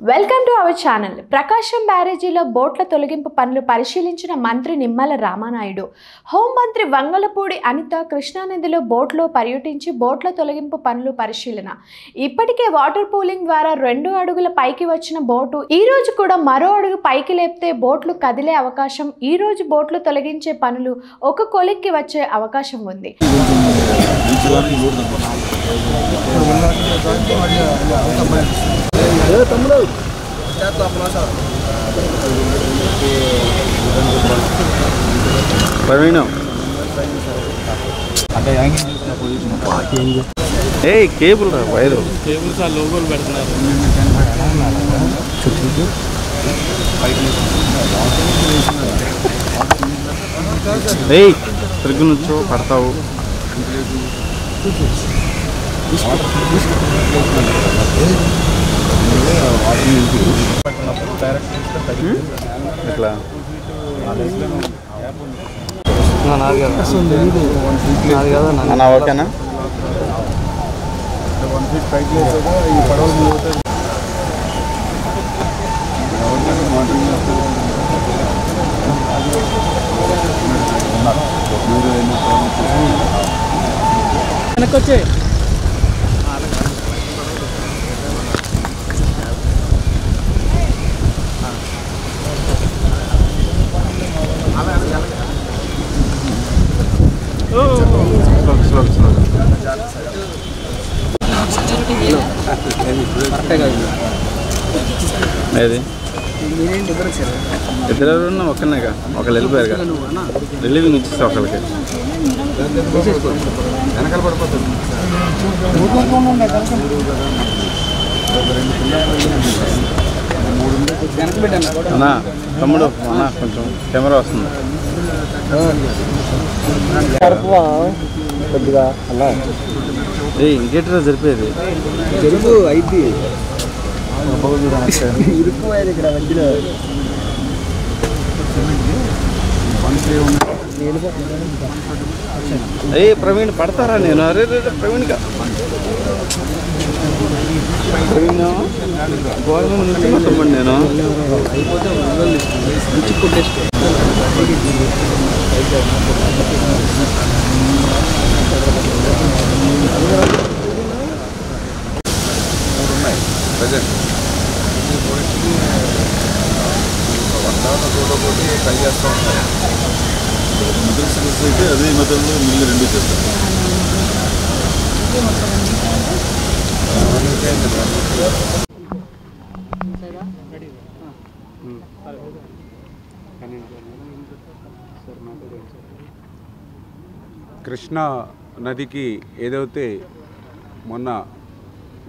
Welcome to our channel. Prakasam బ్యారేజీలో బోట్ల తొలగింపు పనులు పరిశీలించిన మంత్రి నిమ్మల రామానాయుడు. హోంమంత్రి వంగలపూడి అనిత కృష్ణానదిలో బోట్లో పర్యటించి బోట్ల తొలగింపు పనులు పరిశీలన. ఇప్పటికే వాటర్ పూలింగ్ ద్వారా 2 అడుగుల పైకి వచ్చిన బోటు ఈ రోజు కూడా మరో అడుగు పైకి లేపితే బోట్లు కదిలే అవకాశం. ఈ రోజు బోట్లు తొలగించే పనులు ఒక కొలిక్కి వచ్చే అవకాశం ఉంది. కేబుల్ రా వైరు కేబుల్స్ ఆ లోగోలు పెడుతున్నారు. తిరుగు నుంచో పడతావు. ఎట్లా ఓకేనా? వెనకొచ్చే ఏది ఇద్దరు ఉన్నా ఒక్కనేగా ఒకళ్ళు వెళ్ళిపోయారుగా. రిలీవింగ్ ఇచ్చేస్తా ఒకళ్ళకి. వెనకాల పడిపోతుంది అన్నా. తమ్ముడు అన్నా కొంచెం కెమెరా వస్తుంది కొద్దిగా అలా. ఇంకేట్రా జరిపేది తెలుగు అయితే ఇరుక్కుపోయేది ఇక్కడ మధ్యలో. ప్రవీణ్ పడతారా? నేను అరే ప్రవీణ్గా ప్రవీణ్ గవర్నమెంట్ నుంచి మొత్తం నేను ట్రై చేస్తూ ఉంటాం. మిడిల్ సర్వీస్ అయితే అదే మెథడ్లో మిగిలిన 2 చేస్తాం. కృష్ణా నదికి ఏదైతే మొన్న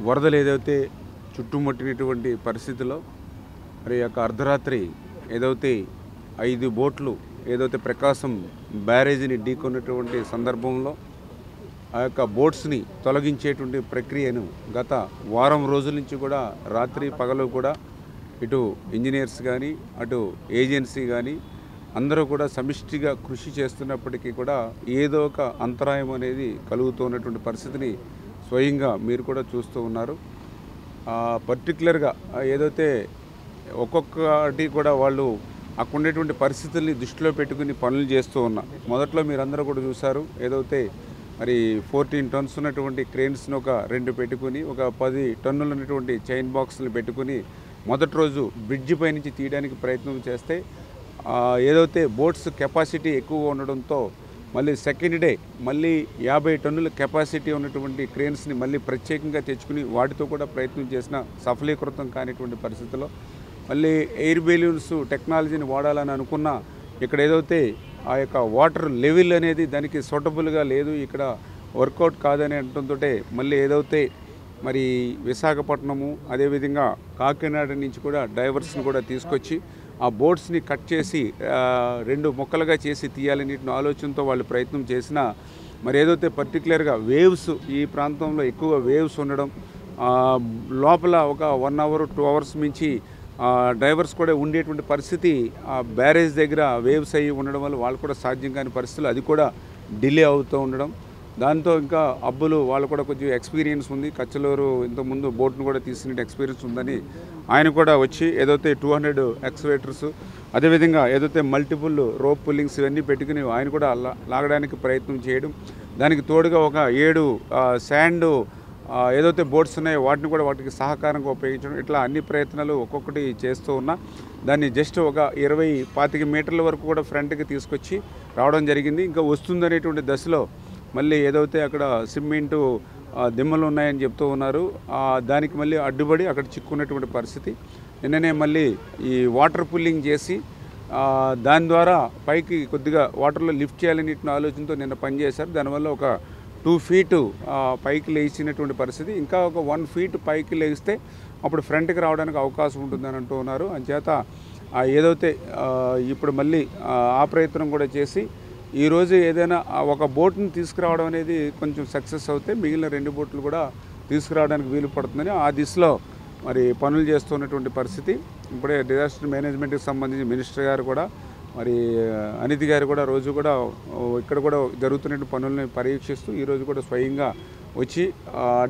వరదలు ఏదైతే చుట్టుముట్టినటువంటి పరిస్థితిలో మరి యొక్క అర్ధరాత్రి ఏదైతే 5 బోట్లు ఏదైతే ప్రకాశం బ్యారేజీని ఢీకొన్నటువంటి సందర్భంలో ఆ యొక్క బోట్స్ని తొలగించేటువంటి ప్రక్రియను గత వారం రోజుల నుంచి కూడా రాత్రి పగలు కూడా ఇటు ఇంజనీర్స్ కానీ అటు ఏజెన్సీ కానీ అందరూ కూడా సమిష్టిగా కృషి చేస్తున్నప్పటికీ కూడా ఏదో ఒక అంతరాయం అనేది కలుగుతున్నటువంటి పరిస్థితిని స్వయంగా మీరు కూడా చూస్తూ ఉన్నారు. పర్టికులర్గా ఏదైతే ఒక్కొక్కటి కూడా వాళ్ళు అక్కడ ఉండేటువంటి పరిస్థితుల్ని దృష్టిలో పెట్టుకుని పనులు చేస్తూ ఉన్నారు. మొదట్లో మీరందరూ కూడా చూశారు. ఏదైతే మరి 14 టన్స్ ఉన్నటువంటి క్రేన్స్ని ఒక 2 పెట్టుకుని ఒక 10 టన్నులు ఉన్నటువంటి చైన్ బాక్స్ని పెట్టుకుని మొదటి రోజు బ్రిడ్జి పై నుంచి తీయడానికి ప్రయత్నం చేస్తే ఏదైతే బోట్స్ కెపాసిటీ ఎక్కువగా ఉండడంతో మళ్ళీ సెకండ్ డే మళ్ళీ 50 టన్నుల కెపాసిటీ ఉన్నటువంటి క్రేన్స్ని మళ్ళీ ప్రత్యేకంగా తెచ్చుకుని వాటితో కూడా ప్రయత్నం చేసిన సఫలీకృతం కానిటువంటి పరిస్థితుల్లో మళ్ళీ ఎయిర్ బెలూన్స్ టెక్నాలజీని వాడాలని అనుకున్న ఇక్కడ ఏదైతే ఆ యొక్క వాటర్ లెవెల్ అనేది దానికి సూటబుల్గా లేదు, ఇక్కడ వర్కౌట్ కాదని అనడంతో మళ్ళీ ఏదైతే మరి విశాఖపట్నము అదేవిధంగా కాకినాడ నుంచి కూడా డైవర్స్ని కూడా తీసుకొచ్చి ఆ బోట్స్ని కట్ చేసి 2 ముక్కలుగా చేసి తీయాలని ఆలోచనతో వాళ్ళు ప్రయత్నం చేసినా మరి ఏదైతే పర్టికులర్గా వేవ్స్ ఈ ప్రాంతంలో ఎక్కువ వేవ్స్ ఉండడం లోపల ఒక 1 అవర్ 2 అవర్స్ మించి డ్రైవర్స్ కూడా ఉండేటువంటి పరిస్థితి ఆ బ్యారేజ్ దగ్గర వేవ్స్ అయ్యి ఉండడం వల్ల వాళ్ళు కూడా సాధ్యం కాని పరిస్థితులు అది కూడా డిలే అవుతూ ఉండడం దాంతో ఇంకా అబ్బులు వాళ్ళు కూడా కొంచెం ఎక్స్పీరియన్స్ ఉంది, కచ్చలూరు ఇంతకుముందు బోట్ను కూడా తీసుకునే ఎక్స్పీరియన్స్ ఉందని ఆయన కూడా వచ్చి ఏదైతే 200 ఎక్స్వేటర్స్ అదేవిధంగా ఏదైతే మల్టిపుల్ రోప్ పుల్లింగ్స్ ఇవన్నీ పెట్టుకుని ఆయన కూడా లాగడానికి ప్రయత్నం చేయడం, దానికి తోడుగా ఒక 7 శాండ్ ఏదైతే బోట్స్ ఉన్నాయో వాటిని కూడా వాటికి సహకారంగా ఉపయోగించడం, ఇట్లా అన్ని ప్రయత్నాలు ఒక్కొక్కటి చేస్తూ ఉన్నా దాన్ని జస్ట్ ఒక 20-25 మీటర్ల వరకు కూడా ఫ్రంట్కి తీసుకొచ్చి రావడం జరిగింది. ఇంకా వస్తుందనేటువంటి దశలో మళ్ళీ ఏదైతే అక్కడ సిమెంటు దిమ్మలు ఉన్నాయని చెప్తూ ఉన్నారు, దానికి మళ్ళీ అడ్డుపడి అక్కడ చిక్కున్నటువంటి పరిస్థితి. నిన్ననే మళ్ళీ ఈ వాటర్ పుల్లింగ్ చేసి దాని ద్వారా పైకి కొద్దిగా వాటర్లో లిఫ్ట్ చేయాలనే ఆలోచనతో నిన్న పనిచేశారు. దానివల్ల ఒక 2 ఫీటు పైకి లేచినటువంటి పరిస్థితి, ఇంకా ఒక 1 ఫీట్ పైకి లేస్తే అప్పుడు ఫ్రంట్కి రావడానికి అవకాశం ఉంటుందని అంటూ ఉన్నారు. అంచేత ఏదైతే ఇప్పుడు మళ్ళీ ఆ ప్రయత్నం కూడా చేసి ఈరోజు ఏదైనా ఒక బోట్ని తీసుకురావడం అనేది కొంచెం సక్సెస్ అవుతే మిగిలిన 2 బోట్లు కూడా తీసుకురావడానికి వీలు పడుతుందని ఆ దిశలో మరి పనులు చేస్తున్నటువంటి పరిస్థితి. ఇప్పుడే డిజాస్టర్ మేనేజ్మెంట్కి సంబంధించి మినిస్టర్ గారు కూడా మరి అనితి గారు కూడా రోజు కూడా ఇక్కడ కూడా జరుగుతున్న పనులను పర్యవేక్షిస్తూ ఈరోజు కూడా స్వయంగా వచ్చి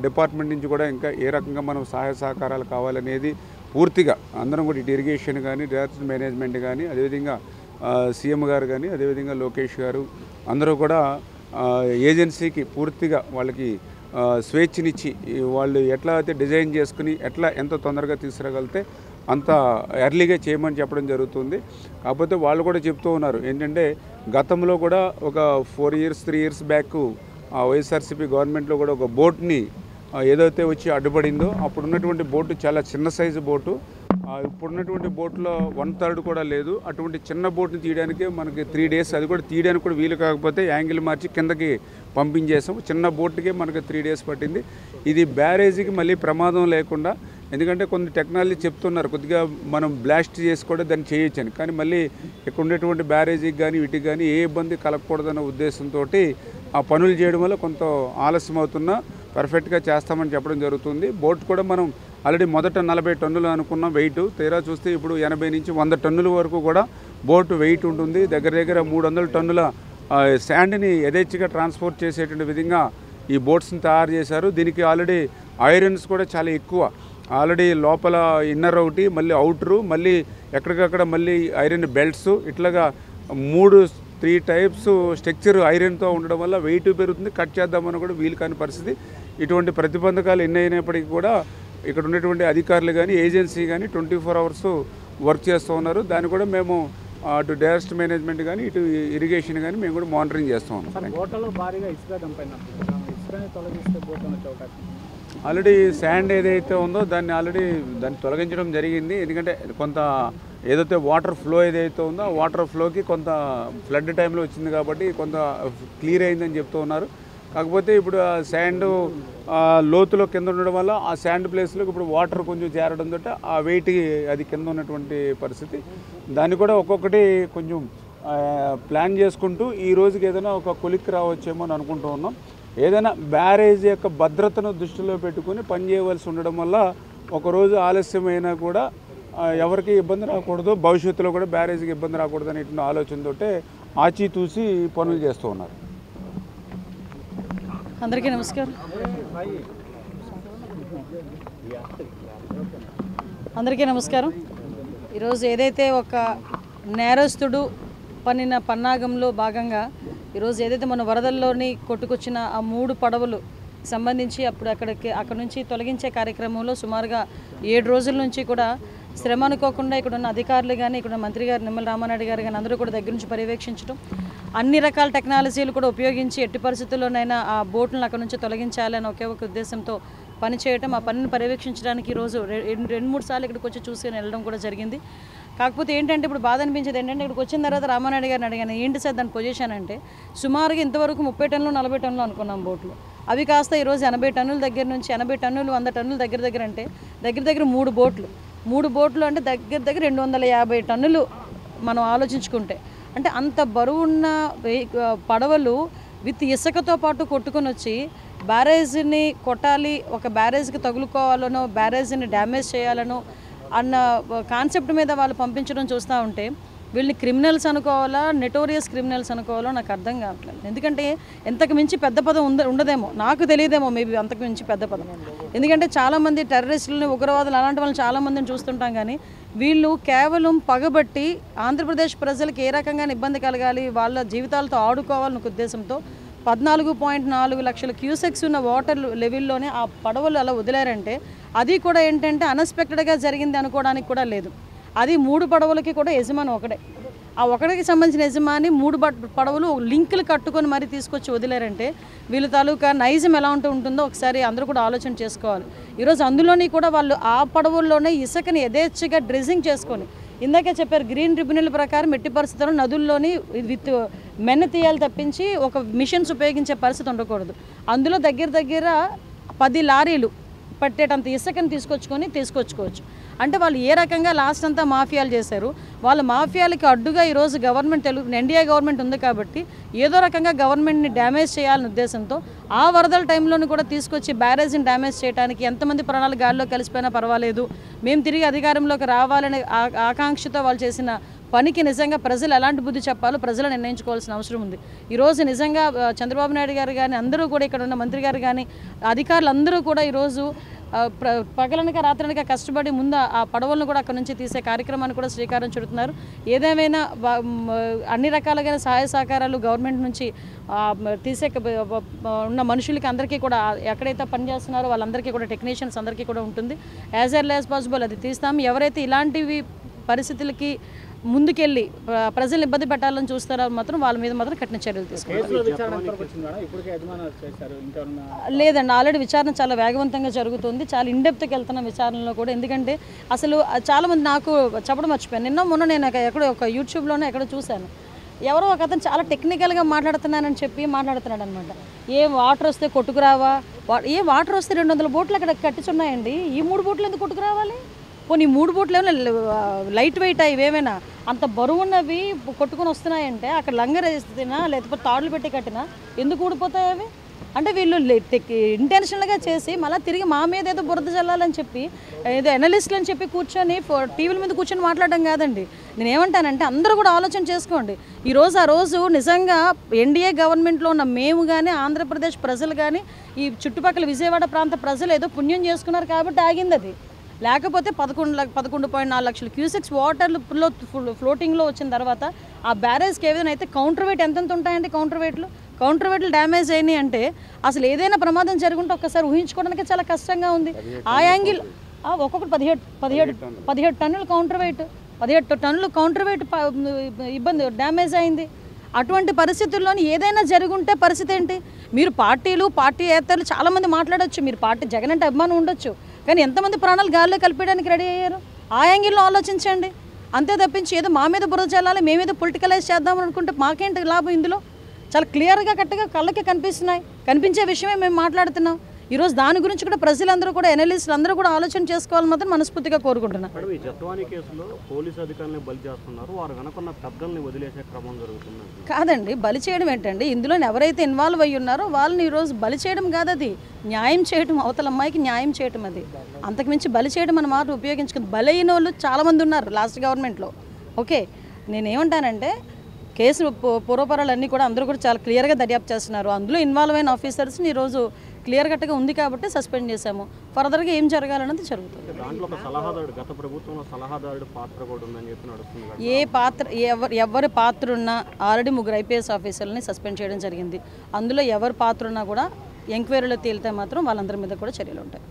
డిపార్ట్మెంట్ నుంచి కూడా ఇంకా ఏ రకంగా మనం సహాయ సహకారాలు కావాలనేది పూర్తిగా అందరం కూడా ఇటు ఇరిగేషన్ కానీ డిజాస్టర్ మేనేజ్మెంట్ కానీ అదేవిధంగా సీఎం గారు కానీ అదేవిధంగా లోకేష్ గారు అందరూ కూడా ఏజెన్సీకి పూర్తిగా వాళ్ళకి స్వేచ్ఛనిచ్చి వాళ్ళు ఎట్లా అయితే డిజైన్ చేసుకుని ఎట్లా ఎంత తొందరగా తీసుకురాగలిగితే అంత ఎర్లీగా చేయమని చెప్పడం జరుగుతుంది. కాకపోతే వాళ్ళు కూడా చెప్తూ ఉన్నారు ఏంటంటే గతంలో కూడా ఒక 3 ఇయర్స్ బ్యాక్ వైఎస్ఆర్సీపీ గవర్నమెంట్లో కూడా ఒక బోట్ని ఏదైతే వచ్చి అడ్డుపడిందో అప్పుడున్నటువంటి బోటు చాలా చిన్న సైజు బోటు, ఇప్పుడున్నటువంటి బోట్లో 1/3 కూడా లేదు. అటువంటి చిన్న బోట్ని తీయడానికే మనకి 3 డేస్, అది కూడా తీయడానికి కూడా వీలు కాకపోతే యాంగిల్ మార్చి కిందకి పంపించేసాం. చిన్న బోట్కే మనకి 3 డేస్ పట్టింది. ఇది బ్యారేజీకి మళ్ళీ ప్రమాదం లేకుండా, ఎందుకంటే కొన్ని టెక్నాలజీ చెప్తున్నారు కొద్దిగా మనం బ్లాస్ట్ చేసి కూడా దాన్ని చేయొచ్చని, కానీ మళ్ళీ ఇక్కడ ఉండేటువంటి బ్యారేజీకి కానీ వీటికి కానీ ఏ ఇబ్బంది కలగకూడదన్న ఉద్దేశంతో ఆ పనులు చేయడం వల్ల కొంత ఆలస్యం అవుతున్నా పర్ఫెక్ట్గా చేస్తామని చెప్పడం జరుగుతుంది. బోట్ కూడా మనం ఆల్రెడీ మొదట 40 టన్నులు అనుకున్నాం వెయిట్, తీరా చూస్తే ఇప్పుడు 80 నుంచి 100 టన్నుల వరకు కూడా బోట్ వెయిట్ ఉంటుంది. దగ్గర 300 టన్నుల శాండ్ని యథేచ్ఛగా ట్రాన్స్పోర్ట్ చేసేటువంటి విధంగా ఈ బోట్స్ని తయారు చేశారు. దీనికి ఆల్రెడీ ఐరన్స్ కూడా చాలా ఎక్కువ, ఆల్రెడీ లోపల ఇన్నర్ ఒకటి, మళ్ళీ అవుటరు, మళ్ళీ ఎక్కడికక్కడ మళ్ళీ ఐరన్ బెల్ట్స్, ఇట్లాగా 3 టైప్స్ స్ట్రక్చర్ ఐరన్తో ఉండడం వల్ల వెయిట్ పెరుగుతుంది. కట్ చేద్దామని కూడా వీలు కాని పరిస్థితి. ఇటువంటి ప్రతిబంధకాలు ఎన్ని అయినప్పటికీ కూడా ఇక్కడ ఉన్నటువంటి అధికారులు కానీ ఏజెన్సీ కానీ 24 అవర్స్ వర్క్ చేస్తూ ఉన్నారు. దాన్ని కూడా మేము అటు డిజాస్టర్ మేనేజ్మెంట్ కానీ ఇటు ఇరిగేషన్ కానీ మేము కూడా మానిటరింగ్ చేస్తూ ఉన్నాం. బోట్లలో భారీగా ఇసుక దంపైనప్పుడు ఇసుకని తొలగిస్తే బోట్ అనే చోట ఆల్రెడీ శాండ్ ఏదైతే ఉందో దాన్ని తొలగించడం జరిగింది. ఎందుకంటే కొంత ఏదైతే వాటర్ ఫ్లో ఏదైతే ఉందో ఆ వాటర్ ఫ్లోకి కొంత ఫ్లడ్ టైంలో వచ్చింది కాబట్టి కొంత క్లియర్ అయిందని చెప్తూ ఉన్నారు. కాకపోతే ఇప్పుడు ఆ శాండ్ లోతులో కింద ఉండడం వల్ల ఆ శాండ్ ప్లేస్లోకి ఇప్పుడు వాటర్ కొంచెం చేరడంతో ఆ వెయిట్కి అది కింద ఉన్నటువంటి పరిస్థితి. దాన్ని కూడా ఒక్కొక్కటి కొంచెం ప్లాన్ చేసుకుంటూ ఈ రోజుకి ఏదైనా ఒక కొలిక్కి రావచ్చేమో అని అనుకుంటూ ఉన్నాం. ఏదైనా బ్యారేజ్ యొక్క భద్రతను దృష్టిలో పెట్టుకుని పనిచేయవలసి ఉండడం వల్ల ఒకరోజు ఆలస్యమైనా కూడా ఎవరికి ఇబ్బంది రాకూడదు, భవిష్యత్తులో కూడా బ్యారేజ్కి ఇబ్బంది రాకూడదు అనేటువంటి ఆలోచనతో ఆచితూసి పనులు చేస్తూ ఉన్నారు. అందరికీ నమస్కారం. ఈరోజు ఏదైతే ఒక నేరస్తుడు పన్నిన పన్నాగంలో భాగంగా ఈరోజు ఏదైతే మన వరదల్లోని కొట్టుకొచ్చిన ఆ 3 పడవలు సంబంధించి అక్కడ నుంచి తొలగించే కార్యక్రమంలో సుమారుగా 7 రోజుల నుంచి కూడా శ్రమ అనుకోకుండా ఇక్కడ ఉన్న అధికారులు కానీ ఇక్కడ మంత్రి గారు నిమ్మల రామానాయుడు గారు కానీ అందరూ కూడా దగ్గర నుంచి పర్యవేక్షించడం, అన్ని రకాల టెక్నాలజీలు కూడా ఉపయోగించి ఎట్టి పరిస్థితుల్లోనైనా ఆ బోట్లను అక్కడ నుంచి తొలగించాలని ఒకే ఒక ఉద్దేశంతో పనిచేయటం, ఆ పనిని పర్యవేక్షించడానికి ఈరోజు 2-3 సార్లు ఇక్కడికి వచ్చి చూసి వెళ్ళడం కూడా జరిగింది. కాకపోతే ఏంటంటే ఇప్పుడు బాధ అనిపించేది ఏంటంటే ఇక్కడికి వచ్చిన తర్వాత రామానాయుడు గారిని అడిగాను, ఏంటి సార్ దాని పొజిషన్ అంటే సుమారుగా ఇంతవరకు 30 టన్నులు 40 టన్నులు అనుకున్నాం బోట్లు, అవి కాస్త ఈరోజు 80 టన్నుల దగ్గర నుంచి 80 టన్నులు 100 టన్నుల దగ్గర అంటే దగ్గర 3 బోట్లు అంటే దగ్గర 250 టన్నులు మనం ఆలోచించుకుంటే, అంటే అంత బరువున్న పడవలు విత్ ఇసుకతో పాటు కొట్టుకొని వచ్చి బ్యారేజ్ని కొట్టాలి, ఒక బ్యారేజ్కి తగులుకోవాలనో బ్యారేజ్ని డ్యామేజ్ చేయాలనో అన్న కాన్సెప్ట్ మీద వాళ్ళు పంపించడం చూస్తూ ఉంటే వీళ్ళని క్రిమినల్స్ అనుకోవాలా, నెటోరియస్ క్రిమినల్స్ అనుకోవాలో నాకు అర్థం కావట్లేదు. ఎందుకంటే ఎంతకు మించి పెద్ద పదం ఉండదేమో, నాకు తెలియదేమో మేబీ అంతకు మించి పెద్ద పదం. ఎందుకంటే చాలామంది టెర్రరిస్టులని, ఉగ్రవాదులు అలాంటి వాళ్ళని చాలామందిని చూస్తుంటాం, కానీ వీళ్ళు కేవలం పగబట్టి ఆంధ్రప్రదేశ్ ప్రజలకు ఏ రకంగా ఇబ్బంది కలగాలి, వాళ్ళ జీవితాలతో ఆడుకోవాలన్న ఉద్దేశంతో 14.4 లక్షల క్యూసెక్స్ ఉన్న వాటర్ లెవెల్లోనే ఆ పడవలు అలా వదిలారంటే అది కూడా ఏంటంటే అన్ఎక్స్పెక్టెడ్గా జరిగింది అనుకోవడానికి కూడా లేదు. అది 3 పడవలకి కూడా యజమాని ఒకడే. ఆ ఒకటికి సంబంధించిన యజమాని 3 పడవలు లింకులు కట్టుకొని మరీ తీసుకొచ్చి వదిలారంటే వీళ్ళ తాలూకా నైజం ఎలా ఉంటుందో ఒకసారి అందరూ కూడా ఆలోచన చేసుకోవాలి. ఈరోజు అందులోని కూడా వాళ్ళు ఆ పడవల్లోనే ఇసుకని యథేచ్ఛగా డ్రెజింగ్ చేసుకొని, ఇందాకే చెప్పారు గ్రీన్ ట్రిబ్యునల్ ప్రకారం ఎట్టి పరిస్థితుల్లో నదుల్లోని విత్ మెన్న తీయాలి తప్పించి ఒక మిషన్స్ ఉపయోగించే పరిస్థితి ఉండకూడదు. అందులో దగ్గర 10 లారీలు పట్టేటంత ఇసుకని తీసుకొచ్చుకోవచ్చు. అంటే వాళ్ళు ఏ రకంగా లాస్ట్ అంతా మాఫియాలు చేశారు. వాళ్ళ మాఫియాలకి అడ్డుగా ఈరోజు గవర్నమెంట్ ఎన్డీఏ గవర్నమెంట్ ఉంది కాబట్టి ఏదో రకంగా గవర్నమెంట్ని డ్యామేజ్ చేయాలనే ఉద్దేశంతో ఆ వరదల టైంలోనూ కూడా తీసుకొచ్చి బ్యారేజ్ని డ్యామేజ్ చేయడానికి ఎంతమంది ప్రాణాలు గాలిలో కలిసిపోయినా పర్వాలేదు, మేము తిరిగి అధికారంలోకి రావాలనే ఆకాంక్షతో వాళ్ళు చేసిన పనికి నిజంగా ప్రజలు ఎలాంటి బుద్ధి చెప్పాలో ప్రజలు నిర్ణయించుకోవాల్సిన అవసరం ఉంది. ఈరోజు నిజంగా చంద్రబాబు నాయుడు గారు కానీ అందరూ కూడా ఇక్కడ ఉన్న మంత్రి గారు కానీ అధికారులు అందరూ కూడా ఈరోజు పగలనక రాత్రనక కష్టపడి ముందు ఆ పడవలను కూడా అక్కడ నుంచి తీసే కార్యక్రమాన్ని కూడా శ్రీకారం చుడుతున్నారు. ఏదేమైనా అన్ని రకాలుగా సహాయ సహకారాలు గవర్నమెంట్ నుంచి తీసే ఉన్న మనుషులకి అందరికీ కూడా ఎక్కడైతే పనిచేస్తున్నారో వాళ్ళందరికీ కూడా టెక్నీషియన్స్ అందరికీ కూడా ఉంటుంది. యాజ్ ఎర్లీ యాజ్ పాసిబుల్ అది తీస్తాం. ఎవరైతే ఇలాంటివి పరిస్థితులకి ముందుకెళ్ళి ప్రజలు ఇబ్బంది పెట్టాలని చూస్తారో మాత్రం వాళ్ళ మీద మాత్రం కఠిన చర్యలు తీసుకుంటారు. లేదండి, ఆల్రెడీ విచారణ చాలా వేగవంతంగా జరుగుతుంది. చాలా ఇన్డెప్త్కి వెళ్తున్న విచారణలో కూడా. ఎందుకంటే అసలు చాలామంది నాకు చెప్పడం మర్చిపోయాను. మొన్న నేను ఎక్కడో ఒక యూట్యూబ్లోనే ఎక్కడో చూశాను, ఎవరో ఒక అతను చాలా టెక్నికల్గా మాట్లాడుతున్నానని చెప్పి మాట్లాడుతున్నాడు అనమాట. ఏ వాటర్ వస్తే కొట్టుకురావా, ఏ వాటర్ వస్తే 200 బోట్లు అక్కడ కట్టించున్నాయండి, ఈ 3 బోట్లు ఎందుకు కొట్టుకురావాలి? పోనీ 3 బోట్లు ఏమైనా లైట్ వెయిట్ ఇవేమైనా అంత బరువున్నవి కొట్టుకొని వస్తున్నాయంటే అక్కడ లంగర్ వేస్తున్నా లేకపోతే తాడులు పెట్టి కట్టినా ఎందుకు ఊడిపోతాయి అవి? అంటే వీళ్ళు ఇంటెన్షనల్గా చేసి మళ్ళీ తిరిగి మా మీద ఏదో బురద చల్లాలని చెప్పి ఏదో ఎనలిస్టులు అని చెప్పి కూర్చొని టీవీల మీద కూర్చొని మాట్లాడడం కాదండి. నేను ఏమంటానంటే అందరూ కూడా ఆలోచన చేసుకోండి. ఈరోజు ఆ రోజు నిజంగా ఎన్డీఏ గవర్నమెంట్లో ఉన్న మేము కానీ ఆంధ్రప్రదేశ్ ప్రజలు కానీ ఈ చుట్టుపక్కల విజయవాడ ప్రాంత ప్రజలు ఏదో పుణ్యం చేసుకున్నారు కాబట్టి ఆగింది అది. లేకపోతే 11.4 లక్షల క్యూసెక్స్ వాటర్లో ఫ్లోటింగ్లో వచ్చిన తర్వాత ఆ బ్యారేజ్కి ఏదైనా అయితే కౌంటర్ వెయిట్ ఎంతెంత ఉంటాయండి? కౌంటర్ వెయిట్లు డ్యామేజ్ అయినాయి అంటే అసలు ఏదైనా ప్రమాదం జరుగుంటే ఒక్కసారి ఊహించుకోవడానికి చాలా కష్టంగా ఉంది. ఆ యాంగిల్ ఒక్కొక్కటి 17 టన్నులు కౌంటర్ వెయిట్, 17 టన్నులు కౌంటర్ వెయిట్ ఇబ్బంది డ్యామేజ్ అయింది. అటువంటి పరిస్థితుల్లోని ఏదైనా జరుగుంటే పరిస్థితి ఏంటి? మీరు పార్టీ ఏతరులు చాలామంది మాట్లాడచ్చు, మీరు జగన్ అంటే అభిమానం ఉండొచ్చు, కానీ ఎంతమంది ప్రాణాలు గాల్లో కలిపేయడానికి రెడీ అయ్యారు? ఆ యాంగిల్లో ఆలోచించండి. అంతే తప్పించి ఏదో మా మీద బురద చల్లాలి, మేమేదో పొలిటికలైజ్ చేద్దాం అనుకుంటే మాకేంటి లాభం ఇందులో? చాలా క్లియర్గా కరెక్ట్గా కళ్ళకి కనిపించే విషయమే మేము మాట్లాడుతున్నాం. ఈరోజు దాని గురించి కూడా ప్రజలందరూ కూడా ఎనలిస్టులు అందరూ కూడా ఆలోచన చేసుకోవాలని మాత్రం మనస్ఫూర్తిగా కోరుకుంటున్నాను. కాదండి, బలి చేయడం ఏంటండి? ఇందులో ఎవరైతే ఇన్వాల్వ్ అయ్యి ఉన్నారో వాళ్ళని ఈరోజు బలి చేయడం కాదు, అది న్యాయం చేయడం, అవతల అమ్మాయికి న్యాయం చేయడం. అది అంతకుమించి బలి చేయడం అన్న మాట ఉపయోగించుకుంది. బలైన వాళ్ళు చాలామంది ఉన్నారు లాస్ట్ గవర్నమెంట్లో. ఓకే, నేనేమంటానంటే కేసు పూర్వపరాలన్నీ కూడా అందరూ కూడా చాలా క్లియర్గా దర్యాప్తు చేస్తున్నారు. అందులో ఇన్వాల్వ్ అయిన ఆఫీసర్స్ని ఈరోజు క్లియర్ కట్గా ఉంది కాబట్టి సస్పెండ్ చేశాము. ఫర్దర్గా ఏం జరగాలన్నది జరుగుతుంది. ఏ పాత్ర ఎవరి పాత్ర ఉన్నా ఆల్రెడీ 3 IPS ఆఫీసర్లని సస్పెండ్ చేయడం జరిగింది. అందులో ఎవరి పాత్ర ఉన్నా కూడా ఎంక్వైరీలో తేలితే మాత్రం వాళ్ళందరి మీద కూడా చర్యలు ఉంటాయి.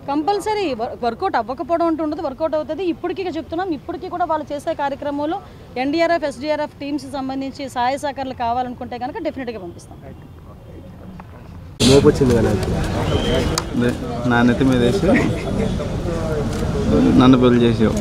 కంపల్సరీ వర్కౌట్ అవ్వకపోవడం అంటూ ఉండదు, వర్కౌట్ అవుతుంది. ఇప్పటికీ చెప్తున్నాం, ఇప్పటికీ కూడా వాళ్ళు చేసే కార్యక్రమంలో NDRF, SDRF టీమ్స్ సంబంధించి సహాయ సహకారాలు కావాలనుకుంటే కనుక డెఫినెట్గా పంపిస్తాం. నా నెత్తి మీద వేసి నన్ను బలి చేసావు.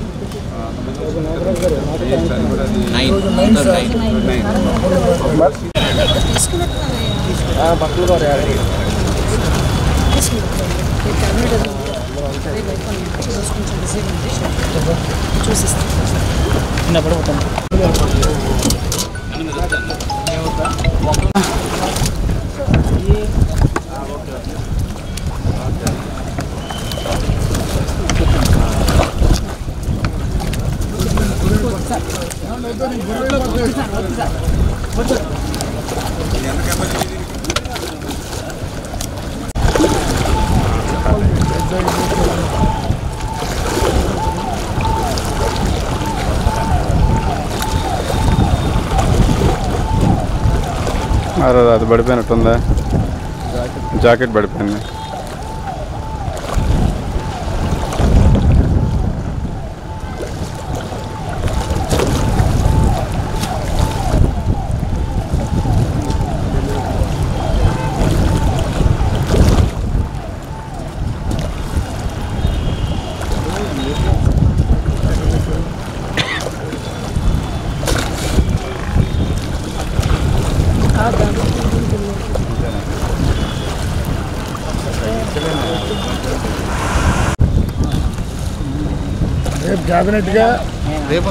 అది పడిపోయినట్టుందా? జాకెట్ పడిపోయింది. రేపు క్యాబినెట్గా రేపు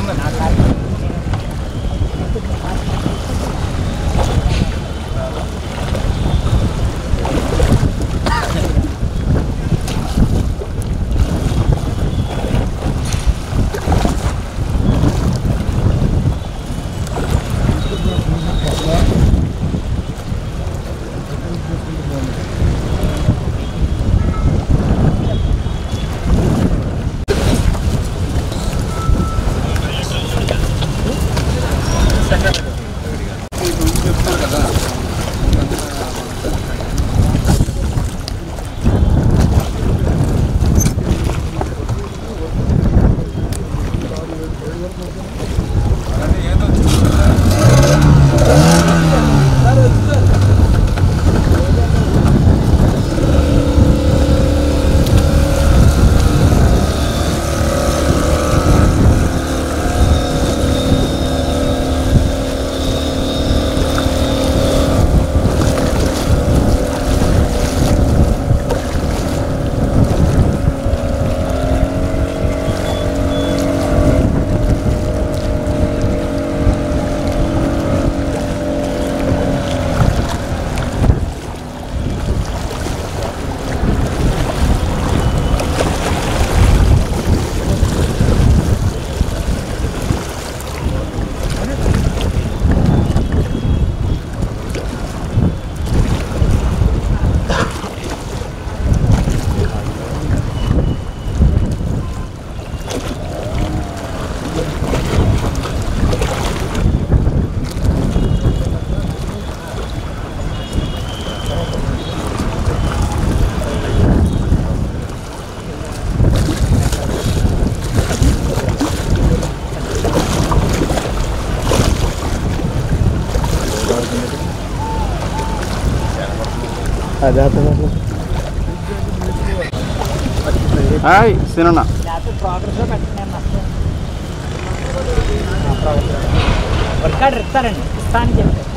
హాయ్ సినన్న ప్రోగ్రెస్లో పెట్టినా వర్క్ ఆర్డర్ ఇస్తారండి, ఇస్తా అని చెప్పారు.